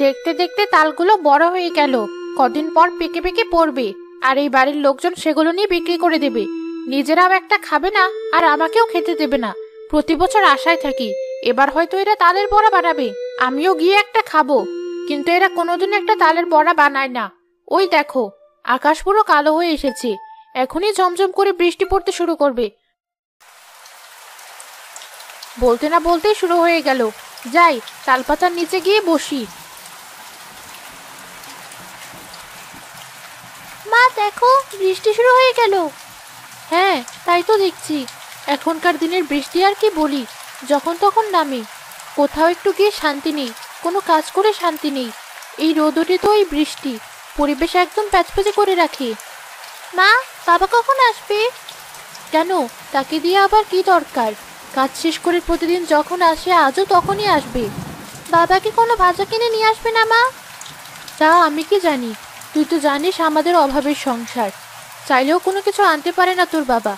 দেখতে দেখতে তালগুলো বড় হয়ে গেল। কদিন পর পেকে পেকে পড়বে, আর এই বাড়ির লোকজন সেগুলো নিয়ে বিক্রি করে দেবে। নিজেরাও একটা খাবে না, আর আমাকেও খেতে দেবে না। প্রতি বছর আশায় থাকি এবার হয়তো এরা তালের বড়া বানাবে, আমিও গিয়ে একটা খাবো। কিন্তু এরা কোনোদিন একটা তালের বড়া বানায় না। ওই দেখো, আকাশ পুরো কালো হয়ে এসেছে। এখনই ঝমঝম করে বৃষ্টি পড়তে শুরু করবে। বলতে না বলতেই শুরু হয়ে গেল। যাই, তালপাতার নিচে গিয়ে বসি। মা দেখো, বৃষ্টি শুরু হয়ে গেল। হ্যাঁ, তাই তো দেখছি। এখনকার দিনের বৃষ্টি আর কি বলি, যখন তখন নামে। কোথাও একটু গিয়ে শান্তি নেই, কোনো কাজ করে শান্তি নেই। এই রোদ ওঠে তো এই বৃষ্টি পরিবেশ একদম প্যাচপ্যাচে করে রাখে। মা, বাবা কখন আসবে? কেন, তাকে দিয়ে আবার কি দরকার? কাজ শেষ করে প্রতিদিন যখন আসে আজও তখনই আসবে। বাবা কি কোনো ভাজা কিনে নিয়ে আসবে না মা? তা আমি কি জানি, তুই তো জানিস আমাদের অভাবের সংসার। চাইলেও কোনো কিছু আনতে পারে না তোর বাবা।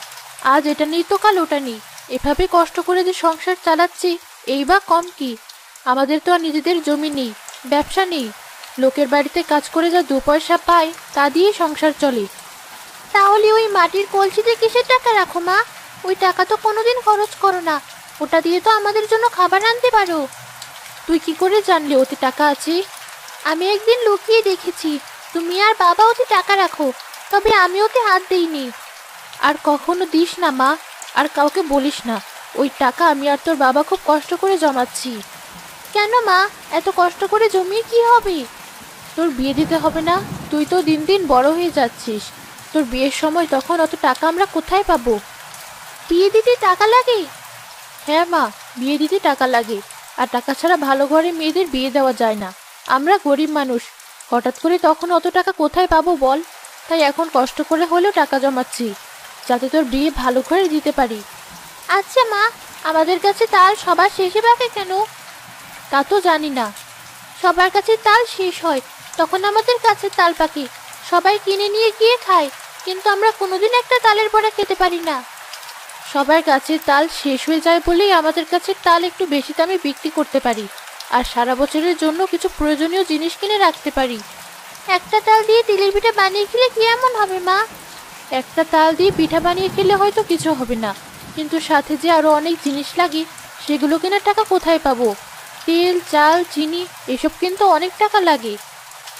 আজ এটা নেই তো কাল ওটা নেই, এভাবে কষ্ট করে যে সংসার চালাচ্ছি, এই বা কম কি? আমাদের তো আর নিজেদের জমি নেই, ব্যবসা নেই। লোকের বাড়িতে কাজ করে যা দু পয়সা পাই তা দিয়ে সংসার চলে। তাহলে ওই মাটির কলসিতে কিসের টাকা রাখো মা? ওই টাকা তো কোনোদিন খরচ করো না, ওটা দিয়ে তো আমাদের জন্য খাবার আনতে পারো। তুই কি করে জানলে ওতে টাকা আছে? আমি একদিন লুকিয়ে দেখেছি, তুমি আর বাবা ওতে টাকা রাখো, তবে আমি ওতে হাত দেইনি। আর কখনো দিস না মা, আর কাউকে বলিস না। ওই টাকা আমি আর তোর বাবা খুব কষ্ট করে জমাচ্ছি। কেন মা, এত কষ্ট করে জমিয়ে কি হবে? তোর বিয়ে দিতে হবে না? তুই তো দিন দিন বড় হয়ে যাচ্ছিস। তোর বিয়ের সময় তখন অত টাকা আমরা কোথায় পাবো? বিয়ে দিতে টাকা লাগে? হ্যাঁ মা, বিয়ে দিতে টাকা লাগে। আর টাকা ছাড়া ভালো ঘরে মেয়েদের বিয়ে দেওয়া যায় না। আমরা গরিব মানুষ, হঠাৎ করে তখন অত টাকা কোথায় পাবো বল? তাই এখন কষ্ট করে হলেও টাকা জমাচ্ছি, যাতে তোর বিয়ে ভালো করে দিতে পারি। আচ্ছা মা, আমাদের কাছে তাল সবার শেষে পাকে কেন? তা তো জানি না। সবার কাছে তাল শেষ হয়, তখন আমাদের কাছে তাল পাকে। সবাই কিনে নিয়ে গিয়ে খায়, কিন্তু আমরা কোনোদিন একটা তালের বড়া খেতে পারি না। সবার কাছে তাল শেষ হয়ে যায় বলেই আমাদের কাছে তাল একটু বেশি দামে বিক্রি করতে পারি, আর সারা বছরের জন্য কিছু প্রয়োজনীয় জিনিস কিনে রাখতে পারি। একটা তাল দিয়ে তিলের পিঠা বানিয়ে খেলে কি এমন হবে মা? একটা তাল দিয়ে পিঠা বানিয়ে খেলে হয়তো কিছু হবে না, কিন্তু সাথে যে আরো অনেক জিনিস লাগে, সেগুলো কেনার টাকা কোথায় পাবো? তেল, চাল, চিনি এসব কিন্তু অনেক টাকা লাগে।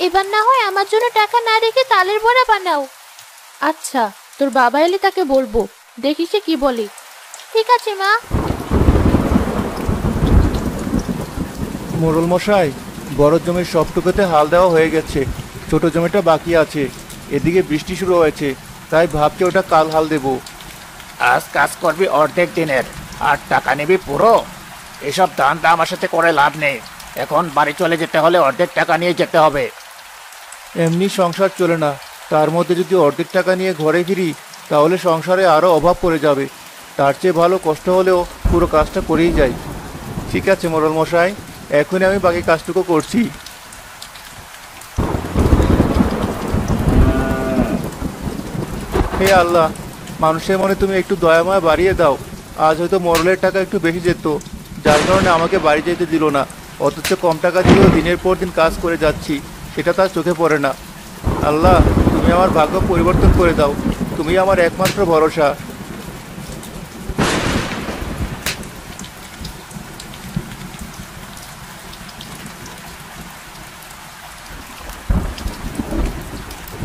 এবার না হয় আমার জন্য টাকা না রেখে তালের বড়া বানাও। আচ্ছা, তোর বাবা এলে তাকে বলবো, দেখি সে কি বলে। ঠিক আছে মা। মোড়ল মশাই, বড় জমির সবটুকুতে হাল দেওয়া হয়ে গেছে, ছোট জমিটা বাকি আছে। এদিকে বৃষ্টি শুরু হয়েছে, তাই ভাবছি ওটা কাল হাল দেব। আজ কাজ করবি অর্ধেক দিনের, আর টাকা নিবি পুরো? এসব ধান্দা আমার সাথে করে লাভ নেই। এখন বাড়ি চলে যেতে হলে অর্ধেক টাকা নিয়ে যেতে হবে। এমনি সংসার চলে না, তার মধ্যে যদি অর্ধেক টাকা নিয়ে ঘরে ফিরি তাহলে সংসারে আরও অভাব পড়ে যাবে। তার চেয়ে ভালো কষ্ট হলেও পুরো কাজটা করেই যাই। ঠিক আছে মোড়ল মশাই, এখনই আমি বাকি কাজটুকু করছি। হে আল্লাহ, মানুষের মনে তুমি একটু দয়াময় বাড়িয়ে দাও। আজ হয়তো মোড়লের টাকা একটু বেশি যেত, যার কারণে আমাকে বাড়ি যেতে দিল না। অথচ কম টাকা দিয়েও দিনের পর দিন কাজ করে যাচ্ছি, সেটা তার চোখে পড়ে না। আল্লাহ, তুমি আমার ভাগ্য পরিবর্তন করে দাও, তুমি আমার একমাত্র ভরসা।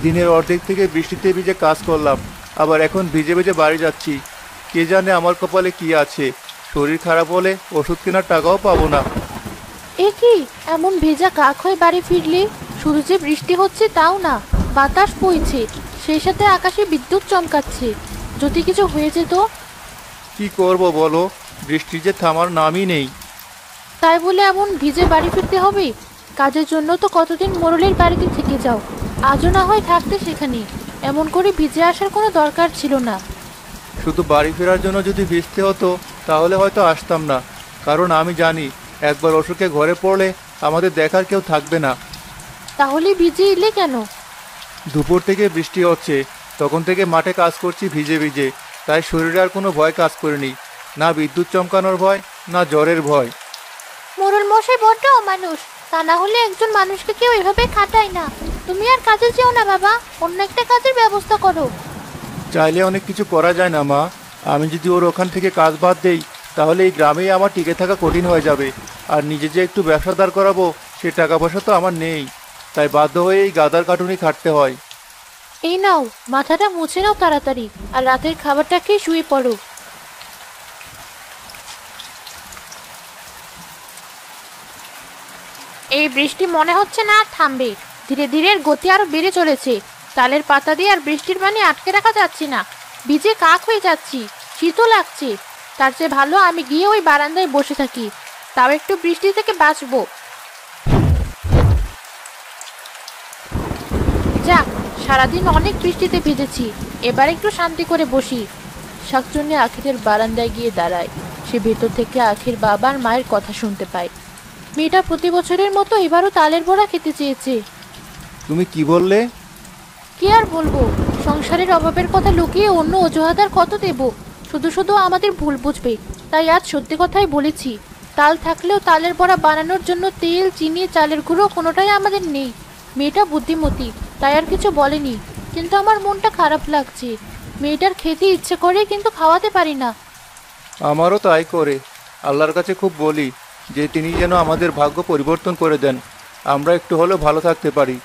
দিনের অর্ধেক থেকে বৃষ্টিতে ভিজে কাজ করলাম, আবার এখন ভিজে ভিজে বাড়ি যাচ্ছি। কে জানে আমার কপালে কি আছে, শরীর খারাপ হলে ওষুধ কেনার টাকাও পাবো না। এ কি, এমন ভেজা কাক হয়ে বাড়ি ফিরলে? শুধু যে বৃষ্টি হচ্ছে তাও না, বাতাস বইছে, সেই সাথে আকাশে বিদ্যুৎ চমকাচ্ছে। যদি কিছু হয়ে যেত? কি করব বলো, বৃষ্টি যে থামার নামই নেই। তাই বলে এমন ভিজে বাড়ি ফিরতে হবে? কাজের জন্য তো কতদিন মোড়লের বাড়িতে থেকে যাও, আজও না হয় থাকতে সেখানে। এমন করে ভিজে আসার কোনো দরকার ছিল না। শুধু বাড়ি ফেরার জন্য যদি ভিজতে হতো তাহলে হয়তো আসতাম না, কারণ আমি জানি একবার অসুখে ঘরে পড়লে আমাদের দেখার কেউ থাকবে না। তাহলে ভিজে এলে কেন? দুপুর থেকে বৃষ্টি হচ্ছে, তখন থেকে মাঠে কাজ করছি ভিজে ভিজে, তাই শরীরে আর কোনো ভয় কাজ করেনি, না বিদ্যুৎ চমকানোর ভয়, না জ্বরের ভয়। মোড়ল মশাই বড্ড অমানুষ, তা না হলে একজন মানুষকে কেউ এভাবে খাটায় না। তুমি আর কাজে যেও না বাবা, অন্য একটা কাজের ব্যবস্থা করো। চাইলে অনেক কিছু করা যায় না মা। আমি যদি ওর ওখান থেকে কাজ বাদ দেই তাহলে এই গ্রামেই আমার টিকে থাকা কঠিন হয়ে যাবে। আর নিজে যে একটু ব্যবসা দাঁড় করাবো সে টাকা পয়সা তো আমার নেই, তাই বাধ্য হয়ে এই গাদার কাটুনি খাটতে হয়। এই নাও, মাথাটা মুছে নাও তাড়াতাড়ি, আর রাতের খাবারটা খেয়ে শুয়ে পড়ো। এই বৃষ্টি মনে হচ্ছে না আর থামবে। ধীরে ধীরে এর গতি আরো বেড়ে চলেছে। তালের পাতা দিয়ে আর বৃষ্টির পানি আটকে রাখা যাচ্ছে না। ভিজে কাক হয়ে যাচ্ছি, শীতও লাগছে। তার চেয়ে ভালো আমি গিয়ে ওই বারান্দায় বসে থাকি, তাও একটু বৃষ্টি থেকে বাঁচবো। যাক, সারাদিন অনেক বৃষ্টিতে ভিজেছি, এবার একটু শান্তি করে বসি। শাকচুন্নি আখিরের বারান্দায় গিয়ে দাঁড়ায়। সে ভেতর থেকে আখির বাবার মায়ের কথা শুনতে পায়। মেয়েটা প্রতি বছরের মতো এবারও তালের বড়া খেতে চেয়েছে। তুমি কি বললে? কি আর বলবো, সংসারের অভাবের কথা লুকিয়ে অন্য অজুহাত আর কত দেব? শুধু শুধু আমাদের ভুল বুঝবে, তাই আজ সত্যি কথাই বলেছি। তাল থাকলেও তালের বড়া বানানোর জন্য তেল, চিনি, চালের গুঁড়ো কোনোটাই আমাদের নেই। মেয়েটা বুদ্ধিমতী, তাই আর কিছু বলেনি, কিন্তু আমার মনটা খারাপ লাগছে। মেয়েটার খেতে ইচ্ছে করে, কিন্তু খাওয়াতে পারি না। আমারও তাই করে। আল্লাহর কাছে খুব বলি যে তিনি যেন আমাদের ভাগ্য পরিবর্তন করে দেন, আমরা একটু হলেও ভালো থাকতে পারি।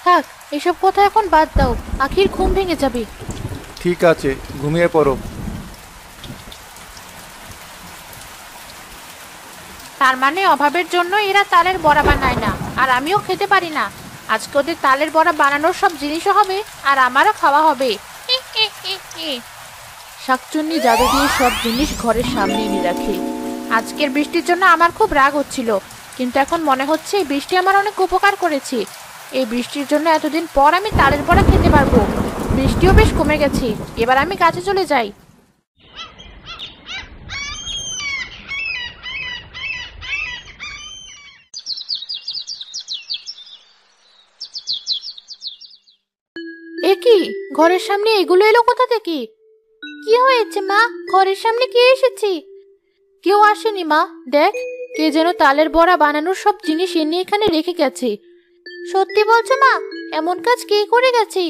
থাক, এসব কথা এখন বাদ দাও, আখির ঘুম ভেঙে যাবে। ঠিক আছে, ঘুমিয়ে পড়ো। তার মানে অভাবের জন্য এরা তালের বড়া বানায় না, আর আমিও খেতে পারি না। আজকে ওদের তালের বড়া বানানোর সব জিনিসও হবে, আর আমারও খাওয়া হবে। শাকচুন্নি জাদু দিয়ে সব জিনিস ঘরের সামনে এনে রাখে। আজকের বৃষ্টির জন্য আমার খুব রাগ হচ্ছিল, কিন্তু এখন মনে হচ্ছে এই বৃষ্টি আমার অনেক উপকার করেছে। এই বৃষ্টির জন্য এতদিন পর আমি তালের বড়া খেতে পারবো। বৃষ্টিও বেশ কমে গেছে, এবার আমি কাছে চলে যাই। এ কি, ঘরের সামনে এগুলো এলো কোথা থেকে? কি হয়েছে মা, ঘরের সামনে কে এসেছে? কেউ আসেনি মা, দেখ, কে যেন তালের বড়া বানানোর সব জিনিস এনে এখানে রেখে গেছে। সত্যি বলছো মা? এমন কাজ কে করে গেছে?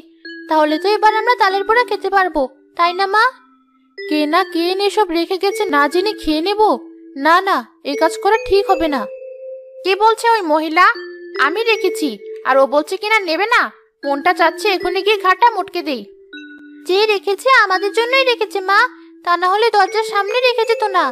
তাহলে তো এবার আমরা তালের বড়া খেতে পারবো, তাই না মা? কে না কে এনে সব রেখে গেছে না জেনে খেয়ে নেব? না না, এই কাজ করা ঠিক হবে না। কে বলছে ওই মহিলা? আমি রেখেছি, আর ও বলছে কিনা নেবে না। মনটা চাচ্ছে এখনই গিয়ে ঘাটা মোটকে দেই। যে রেখেছে আমাদের জন্যই রেখেছে মা, তা না হলে দরজার সামনে রেখে যেত না।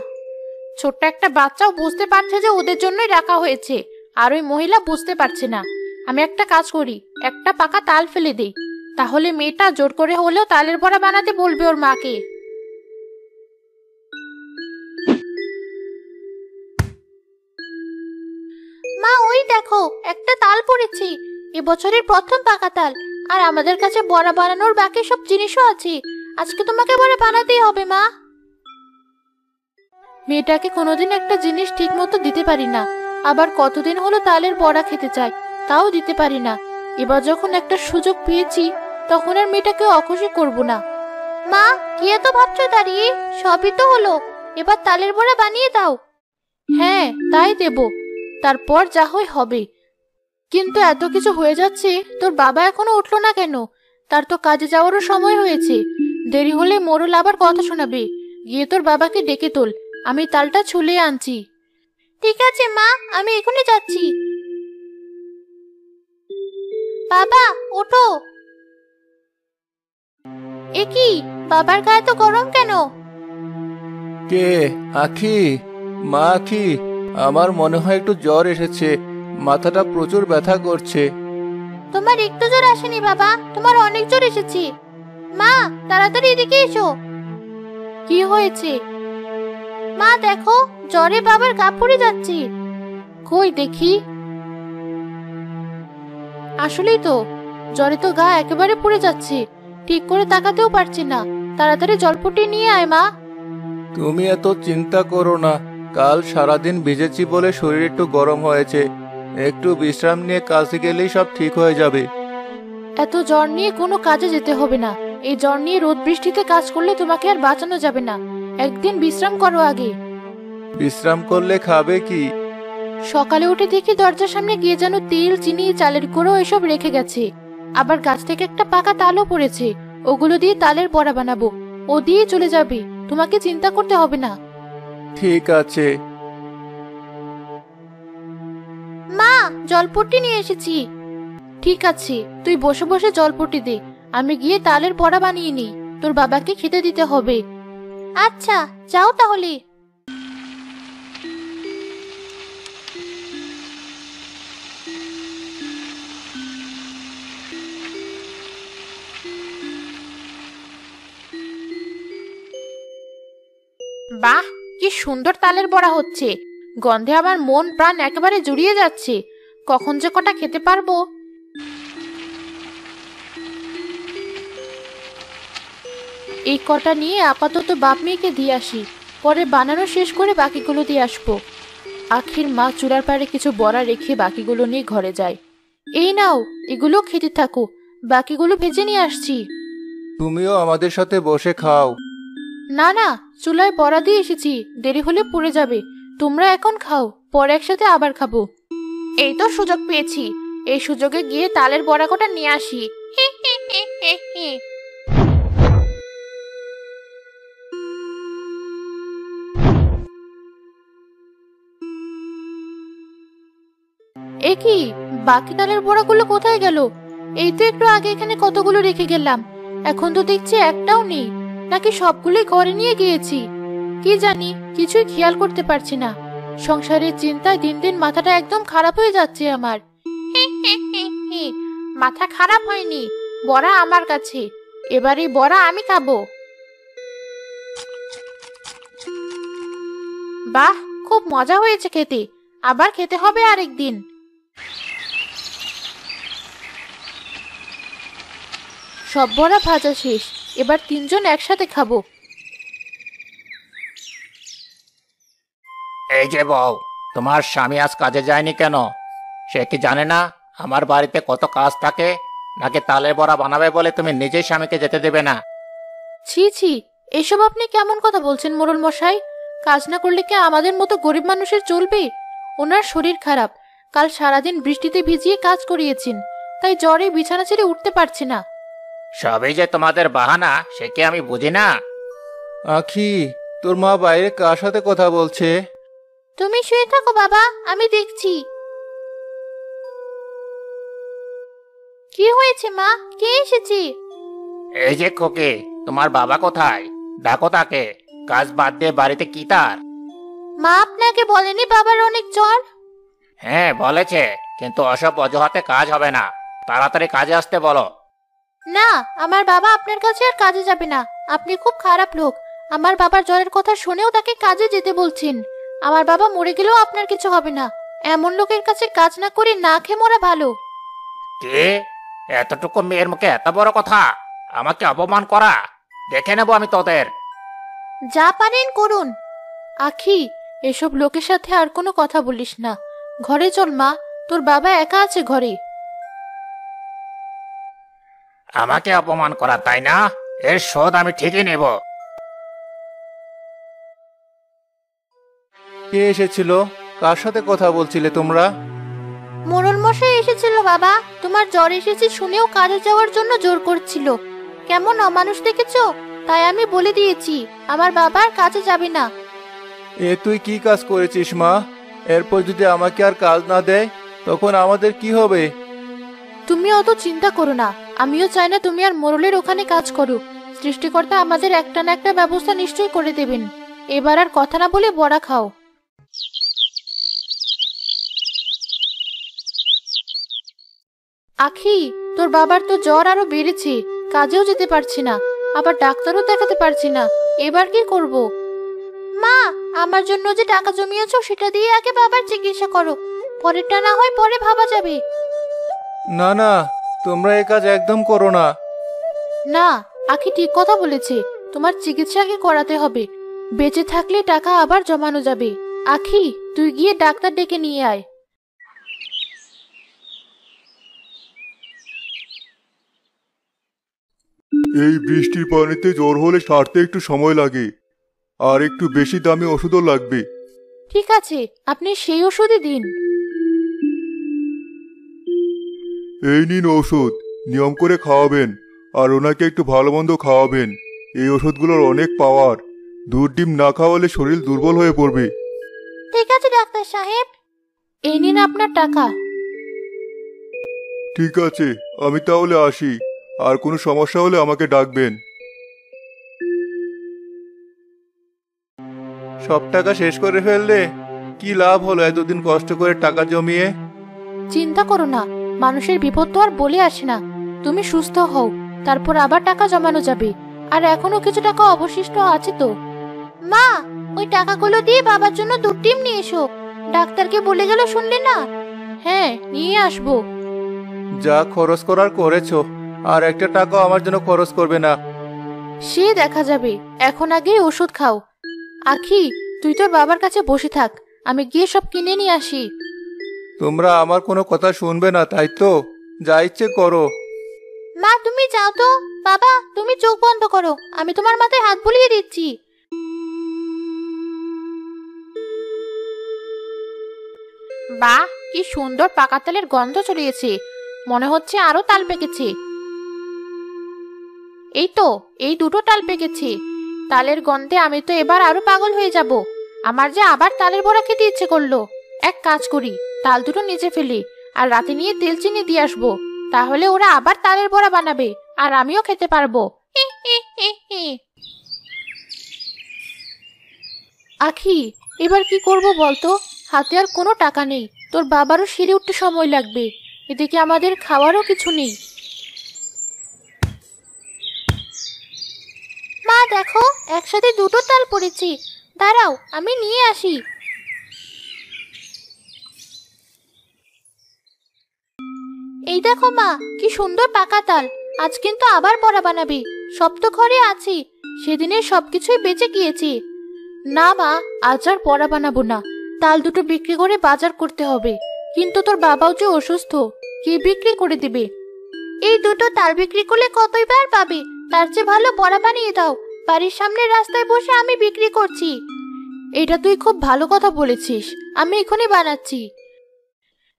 ছোট্ট একটা বাচ্চাও বুঝতে পারছে যে ওদের জন্যই রাখা হয়েছে, আর ওই মহিলা বুঝতে পারছে না। আমি একটা কাজ করি, একটা পাকা তাল ফেলে দেই, তাহলে মেয়েটা জোর করে হলেও তালের বড়া বানাতে বলবে ওর মাকে। মা, ওই দেখো, একটা তাল পড়েছে, এবছরের প্রথম পাকা তাল। আর আমাদের কাছে বড়া বানানোর বাকি সব জিনিসও আছে। আজকে তোমাকে বড়া বানাতেই হবে মা। মেয়েটাকে কোনোদিন একটা জিনিস ঠিক মতো দিতে পারি না, আবার কতদিন হলো তালের বড়া খেতে চাই, তাও দিতে পারি না। এবার যখন একটা সুযোগ পেয়েছি, তখন আর মেয়েটাকে অখুশি করব না। মা, কি এত ভাবছো দাঁড়িয়ে? সবই তো হলো, এবার তালের বড়া বানিয়ে দাও। হ্যাঁ, তাই দেব, তারপর যা হয় হবে। কিন্তু এত কিছু হয়ে যাচ্ছে, তোর বাবা এখনো উঠলো না কেন? তার তো কাজে যাওয়ারও সময় হয়েছে। দেরি হলে মোড়ল আবার কথা শোনাবে। গিয়ে তোর বাবাকে ডেকে তোল, আমি তালটা ছুলে আনছি। ঠিক আছে মা, আমি এখনই যাচ্ছি। বাবা, ওঠো। এ কি, বাবার গায়ে তো গরম কেন? কে? আখি? মা আখি, আমার মনে হয় একটু জ্বর এসেছে, মাথাটা প্রচুর ব্যথা করছে। তোমার একটু জ্বর আসেনি বাবা, তোমার অনেক জ্বর এসেছে। মা, তাড়াতাড়ি এদিকে এসো। কি হয়েছে? মা দেখো, জ্বরে বাবার গা পুড়ে যাচ্ছে। কই দেখি। আসলেই তো, জ্বরে তো গা একেবারে পুড়ে যাচ্ছে, ঠিক করে তাকাতেও পারছি না। তাড়াতাড়ি জলপটি নিয়ে আয় মা। তুমি এত চিন্তা করো না, কাল সারাদিন ভিজেছি বলে শরীর একটু গরম হয়েছে, একটু বিশ্রাম নিয়ে কাজে গেলেই সব ঠিক হয়ে যাবে। এত জ্বর নিয়ে কোনো কাজে যেতে হবে না। এই জ্বর নিয়ে রোদ বৃষ্টিতে কাজ করলে তোমাকে আর বাঁচানো যাবে না। একদিন বিশ্রাম করো আগে। বিশ্রাম করলে খাবে কি? সকালে উঠে দেখি দরজার সামনে গিয়ে যেন তেল, চিনি, চালের গুঁড়ো এসব রেখে গেছে। আবার গাছ থেকে একটা পাকা তালও পড়েছে, ওগুলো দিয়ে তালের বড়া বানাবো। ও দিয়ে চলে যাবে, তোমাকে চিন্তা করতে হবে না। ঠিক আছে। মা, জলপট্টি নিয়ে এসেছি। ঠিক আছে, তুই বসে বসে জলপট্টি দে, আমি গিয়ে তালের বড়া বানিয়ে নিই। তোর বাবাকে খেতে দিতে হবে। আচ্ছা, যাও তাহলে। বাহ, কি সুন্দর তালের বড়া হচ্ছে! গন্ধে আমার মন প্রাণ একেবারে জুড়িয়ে যাচ্ছে। কখন যে কটা খেতে পারবো। এই কটা নিয়ে আপাতত বাপ মেয়েকে দিয়ে আসি, পরে বানানো শেষ করে বাকিগুলো দিয়ে আসবো। আখির মা চুলার পাড়ে কিছু বড়া রেখে বাকিগুলো নিয়ে ঘরে যায়। এই নাও, এগুলো খেতে থাকো, বাকিগুলো ভেজে নিয়ে আসছি। তুমিও আমাদের সাথে বসে খাও। না না, চুলায় বড়া দিয়ে এসেছি, দেরি হলে পুড়ে যাবে। তোমরা এখন খাও, পরে একসাথে আবার খাবো। এই তো সুযোগ পেয়েছি, এই সুযোগে গিয়ে তালের বড়া কটা নিয়ে আসি। এ কি, বাকি তালের বড়াগুলো কোথায় গেল? এই তো একটু আগে এখানে কতগুলো রেখে গেলাম, এখন তো দেখছি একটাও নেই। নাকি সবগুলোই ঘরে নিয়ে গিয়েছি? কি জানি, কিছুই খেয়াল করতে পারছি না। সংসারের চিন্তায় দিন দিন মাথাটা একদম খারাপ হয়ে যাচ্ছে আমার। মাথা খারাপ হয়নি, বড়া আমার কাছে, এবারে বড়া আমি খাবো। বাহ, খুব মজা হয়েছে খেতে, আবার খেতে হবে আরেকদিন। সব বড়া ভাজা শেষ, এবার তিনজন একসাথে খাবো। এই যে বউ, তোমার স্বামী আজ কাজে যায়নি কেন? সে কি জানে না আমার বাড়িতে কত কাজ থাকে? নাকি তালের বড়া বানাবে বলে তুমি নিজেই স্বামীকে যেতে দেবে না? ছি ছি, এসব আপনি কেমন কথা বলছেন মোড়ল মশাই? কাজ না করলে কি আমাদের মতো গরিব মানুষের চলবে? ওনার শরীর খারাপ, কাল সারাদিন বৃষ্টিতে ভিজিয়ে কাজ করিয়েছেন, তাই জ্বরে বিছানা ছেড়ে উঠতে পারছে না। সবই যে তোমাদের বাহানা, সে কি আমি বুঝি না? আখি, তোর মা বাইরে কার সাথে কথা বলছে? তুমি শুয়ে থাকো বাবা, আমি দেখছি। কি হয়েছে মা, কে এসেছে? এই যে খোকে, তোমার বাবা কোথায়? ডাকো তাকে। কাজ বাদ দিয়ে বাড়িতে কি তার? মা আপনাকে বলেনি বাবার অনেক জ্বর? হ্যাঁ বলেছে, কিন্তু অসব অজুহাতে কাজ হবে না। তাড়াতাড়ি কাজে আসতে বলো। না, আমার বাবা আপনার কাছে আর কাজে যাবে না। আপনি খুব খারাপ লোক। আমার বাবার জ্বরের কথা শুনেও তাকে কাজে যেতে বলছেন। আমার বাবা মরে গেলেও আপনার কিছু হবে না। এমন লোকের কাছে কাজ না করে না খেয়ে মরা ভালো। কে? এতটুকু মেয়ের মুখে এত বড় কথা? আমাকে অপমান করা? দেখে নেবো আমি তোদের। যা পারেন করুন। আখি, এসব লোকের সাথে আর কোনো কথা বলিস না। ঘরে চল মা, তোর বাবা একা আছে ঘরে। আমাকে অপমান করা, তাই না? এর শোধ আমি ঠিকই নেব। কে এসেছিল? কার সাথে কথা বলছিলে তোমরা? মোড়ল মশাই এসেছিল বাবা, তোমার জ্বর এসেছে শুনেও কাজে যাওয়ার জন্য জোর করছিল। কেমন অমানুষ দেখেছো? তাই আমি বলে দিয়েছি আমার বাবা আর কাজে যাবে না। এ তুই কি কাজ করেছিস মা? এরপর যদি আমাকে আর কাজ না দেয় তখন আমাদের কি হবে? তুমি অত চিন্তা করো না, আমিও চাই না তুমি আর মোড়লের ওখানে কাজ করো। সৃষ্টিকর্তা আমাদের একটা না একটা ব্যবস্থা নিশ্চয়ই করে দেবেন। এবার আর কথা না বলে বড়া খাও। আখি, তোর বাবার তো জ্বর আরো বেড়েছে, কাজেও যেতে পারছি না, আবার ডাক্তারও দেখাতে পারছি না। এবার কি করব? মা, আমার জন্য যে টাকা জমিয়েছো সেটা দিয়ে আগে বাবার চিকিৎসা করো, পরেরটা না হয় পরে ভাবা যাবে। না না, তোমরা এ কাজ একদম করো না। না, আখি ঠিক কথা বলেছে, তোমার চিকিৎসা আগে করাতে হবে। বেঁচে থাকলে টাকা আবার জমানো যাবে। আখি, তুই গিয়ে ডাক্তার ডেকে নিয়ে আয়। এই বৃষ্টির পানিতে জ্বর হলে সারতে একটু সময় লাগে, আর একটু বেশি দামি ওষুধও লাগবে। ঠিক আছে, আপনি সেই ওষুধই দিন। এই নিন ওষুধ, নিয়ম করে খাওয়াবেন। আর ওনাকে একটু ভালো মন্দ খাওয়াবেন। এই ওষুধগুলোর অনেক পাওয়ার। দুধ ডিম না খাওয়ালে শরীর দুর্বল হয়ে পড়বে। ঠিক আছে ডাক্তার সাহেব, এই নিন আপনার টাকা। ঠিক আছে, আমি তাহলে আসি। আর কোনো সমস্যা হলে আমাকে ডাকবেন। সব টাকা শেষ করে ফেললে? কি লাভ হলো এতদিন কষ্ট করে টাকা জমিয়ে? চিন্তা করো না, মানুষের বিপদ তো আর বলে আসে না। তুমি সুস্থ হও, তারপর আবার টাকা জমানো যাবে। আর এখনো কিছু টাকা অবশিষ্ট আছে তো। মা, ওই টাকাগুলো দিয়ে বাবার জন্য দুধ ডিম নিয়ে এসো। ডাক্তারকে বলে গেল, শুনলে না? হ্যাঁ, নিয়ে আসবো। যা খরচ করার করেছো, আর একটা টাকাও আমার জন্য খরচ করবে না। সে দেখা যাবে, এখন আগে ওষুধ খাও। আখি, তুই তোর বাবার কাছে বসে থাক, আমি গিয়ে সব কিনে নিয়ে আসি। তোমরা আমার কোনো কথা শুনবে না, তাই তো? যা ইচ্ছে করো। মা, তুমি যাও তো। বাবা, তুমি চোখ বন্ধ করো, আমি তোমার মাথায় হাত বুলিয়ে দিচ্ছি। বাহ, কি সুন্দর পাকা তালের গন্ধ ছড়িয়েছে। মনে হচ্ছে আরো তাল পেকেছে। এই তো, এই দুটো তাল পেকেছে। তালের গন্ধে আমি তো এবার আরো পাগল হয়ে যাব। আমার যে আবার তালের বড়া খেতে ইচ্ছে করলো। এক কাজ করি, তাল দুটো নিচে ফেলি, আর রাতে নিয়ে তেল চিনি দিয়ে আসবো। তাহলে ওরা আবার তালের বড়া বানাবে, আর আমিও খেতে পারবো। আখি, এবার কি করব বলতো? হাতে আর কোনো টাকা নেই, তোর বাবারও সেরে উঠতে সময় লাগবে। এদিকে আমাদের খাওয়ারও কিছু নেই। মা দেখো, একসাথে দুটো তাল পড়েছি। দাঁড়াও, আমি নিয়ে আসি। এই দেখো মা, কি সুন্দর পাকা তাল। আজ কিন্তু আবার বড়া বানাবে। সব তো ঘরে আছে, সেদিনের সবকিছুই বেঁচে গিয়েছে। না মা, আজ আর বড়া বানাবো না। তাল দুটো বিক্রি করে বাজার করতে হবে। কিন্তু তোর বাবাও যে অসুস্থ, কে বিক্রি করে দিবে? এই দুটো তাল বিক্রি করলে কতই বার পাবে? তার চেয়ে ভালো বড়া বানিয়ে দাও। বাড়ির সামনের রাস্তায় বসে আমি বিক্রি করছি। এটা তুই খুব ভালো কথা বলেছিস, আমি এখনই বানাচ্ছি।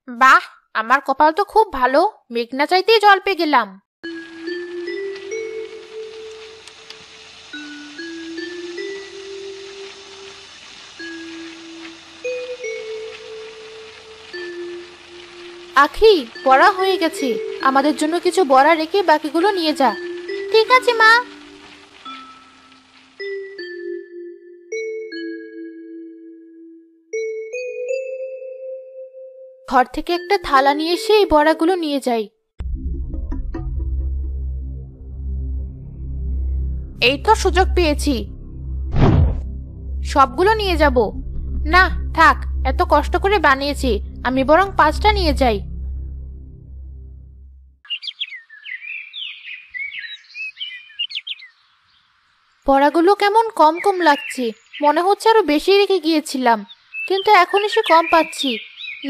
বাহ, আমার কপাল তো খুব ভালো, মেঘ না চাইতেই জল পেয়ে গেলাম। আখি, বড়া হয়ে গেছে। আমাদের জন্য কিছু বড়া রেখে বাকিগুলো নিয়ে যা। ঠিক আছে মা। ঘর থেকে একটা থালা নিয়ে এসে এই বড়াগুলো নিয়ে যাই। এই তো সুযোগ পেয়েছি, সবগুলো নিয়ে যাব। না থাক, এত কষ্ট করে বানিয়েছি, আমি বরং 5টা নিয়ে যাই। বড়াগুলো কেমন কম কম লাগছে, মনে হচ্ছে আরো বেশি রেখে গিয়েছিলাম, কিন্তু এখন এসে কম পাচ্ছি।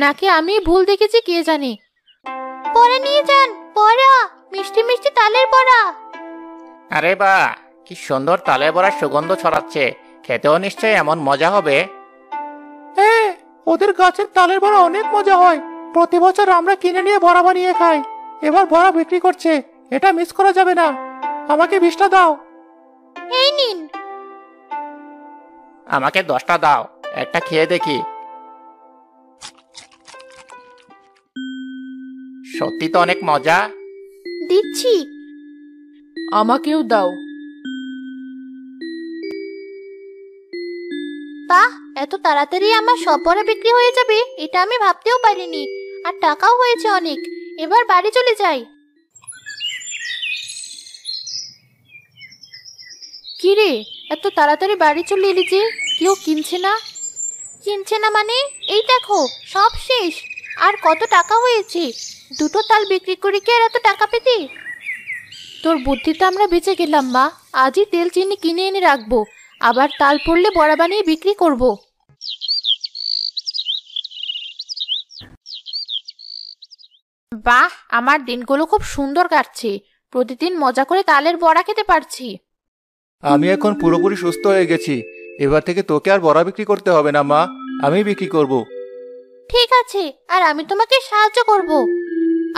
নাকি আমি ভুল দেখেছি, কে জানে। বড়া নিয়ে যান, বড়া, মিষ্টি মিষ্টি তালের বড়া। আরে বাহ, কি সুন্দর তালের বড়ার সুগন্ধ ছড়াচ্ছে। খেতেও নিশ্চয়ই এমন মজা হবে। হ্যাঁ, ওদের গাছের তালের বড়া অনেক মজা হয়। প্রতি বছর আমরা কিনে নিয়ে বড়া বানিয়ে খাই। এবার বড়া বিক্রি করছে, এটা মিস করা যাবে না। আমাকে 20টা দাও। এই নিন। আমাকে 10টা দাও, একটা খেয়ে দেখি। সত্যি তো অনেক মজা। দিচ্ছি। আমাকেও দাও। বাহ, এত তাড়াতাড়ি আমার সব বড়া বিক্রি হয়ে যাবে, এটা আমি ভাবতেও পারিনি। আর টাকাও হয়েছে অনেক। এবার বাড়ি চলে যাই। কি রে, এত তাড়াতাড়ি বাড়ি চলে এলি যে? কেউ কিনছে না? কিনছে না মানে? এই দেখো, সব শেষ। আর কত টাকা হয়েছে? দুটো তাল বিক্রি করে কি আর এত টাকা পেতে? তোর বুদ্ধিতে আমরা বেঁচে গেলাম মা। আজই তেল চিনি কিনে এনে রাখবো, আবার তাল পড়লে বড়া বানিয়ে বিক্রি করব। বাহ, আমার দিনগুলো খুব সুন্দর কাটছে। প্রতিদিন মজা করে তালের বড়া খেতে পারছি। আমি এখন পুরোপুরি সুস্থ হয়ে গেছি। এবার থেকে তোকে আর বড়া বিক্রি করতে হবে না মা। আমি বিক্রি করব। ঠিক আছে, আর আমি তোমাকে সাহায্য করব।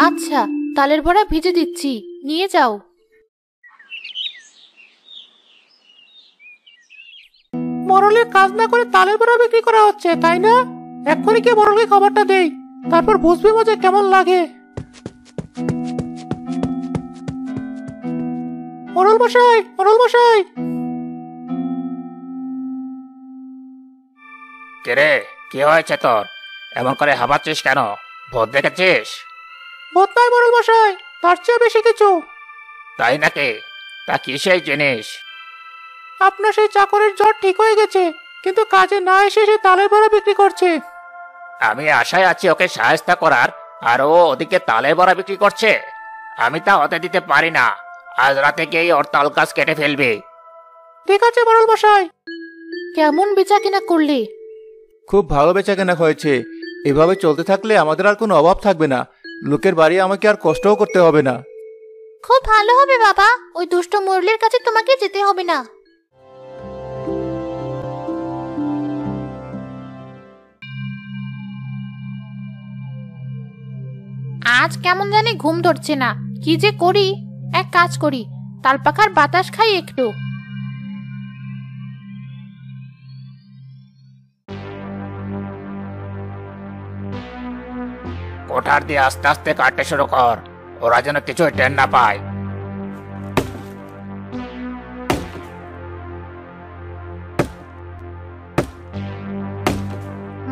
আচ্ছা, তালের বড়া ভিজে দিচ্ছি, নিয়ে যাও। মরলের কাজ না করে তালের বড়া বিক্রি করা হচ্ছে, তাই না? এক্ষুনি কি মরলকে খাবারটা দেই, তারপর বুঝবি মজা কেমন লাগে। মরল মশাই, মরল মশাই! রে, কি হয়েছে তোর? এমন করে হাবাচ্ছিস কেন? ভূত দেখেছিস? ভূত নয় মরল মশাই, তার চেয়ে বেশি কিছু। তাই নাকি? তা কি সেই জিনিস? আপনার সেই চাকরের জ্বর ঠিক হয়ে গেছে, কিন্তু কাজে না এসে সে তালের বড়া বিক্রি করছে। আমি আশায় আছি ওকে সাহায্য করার, আর ও ওদিকে তালের বড়া বিক্রি করছে। আমি তা হতে দিতে পারি না। আজ রাতে গিয়ে ওর তাল গাছ কেটে ফেলবে। ঠিক আছে মরল মশাই। কেমন বেচা কিনা করলে? খুব ভালো বেচাকেনা হয়েছে। এভাবে চলতে থাকলে আমাদের আর কোনো অভাব থাকবে না। লোকের বাড়ি আমাকে আর কষ্টও করতে হবে না। খুব ভালো হবে বাবা, ওই দুষ্ট মুরলির কাছে তোমাকে যেতে হবে না। আজ কেমন জানি ঘুম ধরছে না, কি যে করি। এক কাজ করি, তাল পাখার বাতাস খাই একটু। কোঠার দিয়ে আস্তে আস্তে কাটতে শুরু কর, ওরা যেন কিছুই টের না পায়।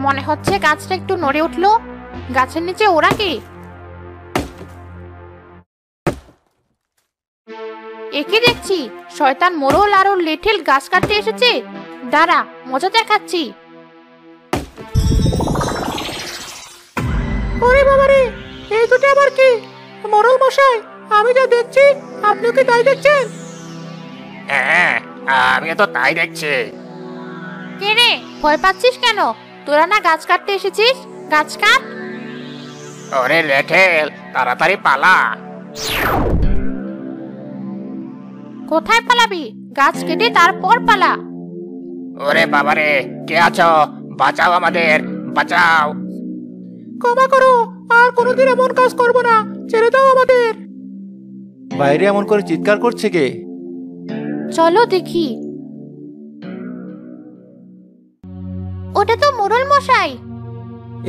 মনে হচ্ছে গাছটা একটু নড়ে উঠলো। গাছের নিচে ওরা কি? একে দেখছি, শয়তান মোড়ল আর ওর লেঠেল গাছ কাটতে এসেছে। দাঁড়া, মজা দেখাচ্ছি। ওরে বাবারে, এই দুটো আবার কি? মরল মশাই, আমি যা দেখছি আপনিও কি তাই দেখছেন? হ্যাঁ, আমিও তো তাই দেখছি। কে রে, ভয় পাচ্ছিস কেন? তোরা না গাছ কাটতে এসেছিস? গাছ কাট। ওরে লেঠেল, তাড়াতাড়ি পালা। কোথায় পালাবি? গাছ কেটে তারপর পালা। ওরে বাবারে, কে আছো? বাঁচাও আমাদের, বাঁচাও। ক্ষমা করো, আর কোনোদিন এমন কাজ করবো না, ছেড়ে দাও আমাদের। বাইরে এমন করে চিৎকার করছে কে? চলো দেখি। ওটা তো মোড়ল মশাই।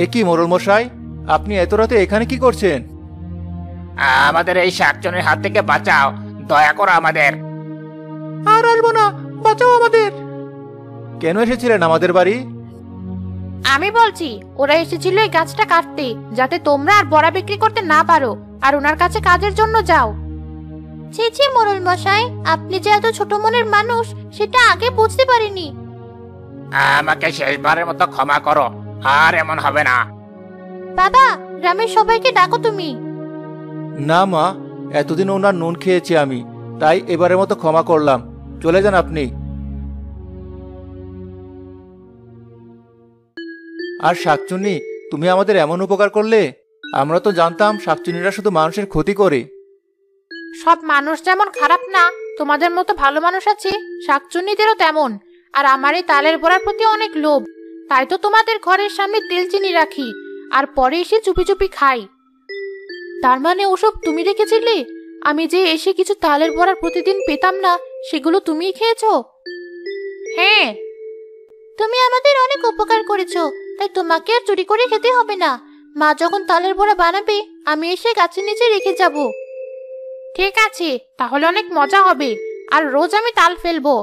এ কি মোড়ল মশাই, আপনি এত রাতে এখানে কি করছেন? আমাদের এই শাকচুনির হাত থেকে বাঁচাও, দয়া করো আমাদের। আর আসবো না, বাঁচাও আমাদের। কেন এসেছিলেন আমাদের বাড়ি? আমি বলছি, ওরা এসেছিল এই গাছটা কাটতে, যাতে তোমরা আর বড়া বিক্রি করতে না পারো, আর ওনার কাছে কাজের জন্য যাও। ছি ছি মোড়ল মশাই, আপনি যে এত ছোট মনের মানুষ সেটা আগে বুঝতে পারিনি। আমাকে শেষবারের মতো ক্ষমা করো, আর এমন হবে না। বাবা, গ্রামের সবাইকে ডাকো তুমি। না মা, এতদিন ওনার নুন খেয়েছি আমি, তাই এবারের মতো ক্ষমা করলাম। চলে যান আপনি। আর শাকচুন্নি, তুমি আমাদের এমন উপকার করলে। আমরা তো জানতাম শাকচুন্নিরা শুধু মানুষের ক্ষতি করে। সব মানুষ যেমন খারাপ না, তোমাদের মতো ভালো মানুষ আছে, শাকচুন্নিদেরও তেমন। আর আমার এই তালের বড়ার প্রতি অনেক লোভ, তাই তো তোমাদের ঘরের সামনে তেল চিনি রাখি, আর পরে এসে চুপি চুপি খাই। তার মানে ওসব তুমি রেখেছিলে? আমি যে এসে কিছু তালের বড়ার প্রতিদিন পেতাম না, সেগুলো তুমিই খেয়েছো? হ্যাঁ, তুমি আমাদের অনেক উপকার করেছো, তাই তোমাকে আর চুরি করে খেতে হবে না। মা যখন তালের বড়া বানাবে, আমি এসে গাছের নিচে রেখে যাব। ঠিক আছে, তাহলে অনেক মজা হবে, আর রোজ আমি তাল ফেলবো।